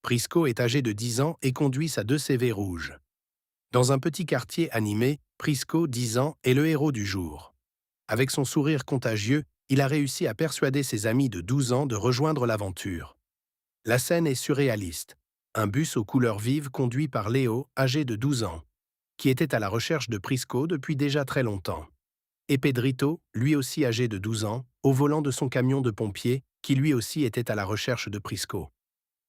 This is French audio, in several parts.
Prisco est âgé de 10 ans et conduit sa 2CV rouge. Dans un petit quartier animé, Prisco, 10 ans, est le héros du jour. Avec son sourire contagieux, il a réussi à persuader ses amis de 12 ans de rejoindre l'aventure. La scène est surréaliste. Un bus aux couleurs vives conduit par Léo, âgé de 12 ans, qui était à la recherche de Prisco depuis déjà très longtemps. Et Pedrito, lui aussi âgé de 12 ans, au volant de son camion de pompier, qui lui aussi était à la recherche de Prisco.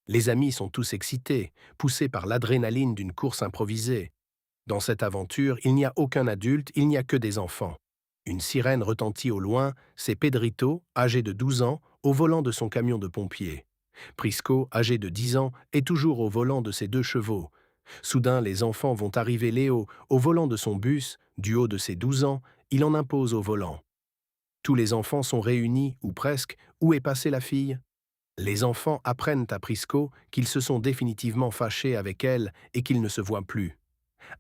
Les amis sont tous excités, poussés par l'adrénaline d'une course improvisée. Dans cette aventure, il n'y a aucun adulte, il n'y a que des enfants. Une sirène retentit au loin, c'est Pedrito, âgé de 12 ans, au volant de son camion de pompier. Prisco, âgé de 10 ans, est toujours au volant de ses 2 chevaux. Soudain, les enfants vont arriver Léo, au volant de son bus, du haut de ses 12 ans, il en impose au volant. Tous les enfants sont réunis, ou presque, où est passée la fille? Les enfants apprennent à Prisco qu'ils se sont définitivement fâchés avec elle et qu'ils ne se voient plus.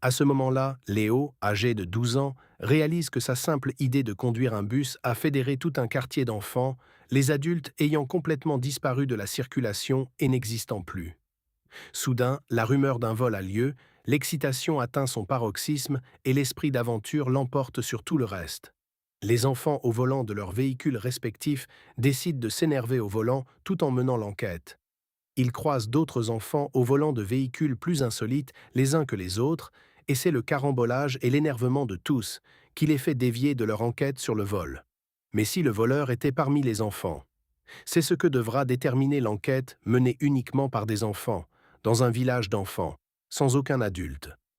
À ce moment-là, Léo, âgé de 12 ans, réalise que sa simple idée de conduire un bus a fédéré tout un quartier d'enfants, les adultes ayant complètement disparu de la circulation et n'existant plus. Soudain, la rumeur d'un vol a lieu, l'excitation atteint son paroxysme et l'esprit d'aventure l'emporte sur tout le reste. Les enfants au volant de leurs véhicules respectifs décident de s'énerver au volant tout en menant l'enquête. Ils croisent d'autres enfants au volant de véhicules plus insolites les uns que les autres, et c'est le carambolage et l'énervement de tous qui les fait dévier de leur enquête sur le vol. Mais si le voleur était parmi les enfants? C'est ce que devra déterminer l'enquête menée uniquement par des enfants, dans un village d'enfants, sans aucun adulte.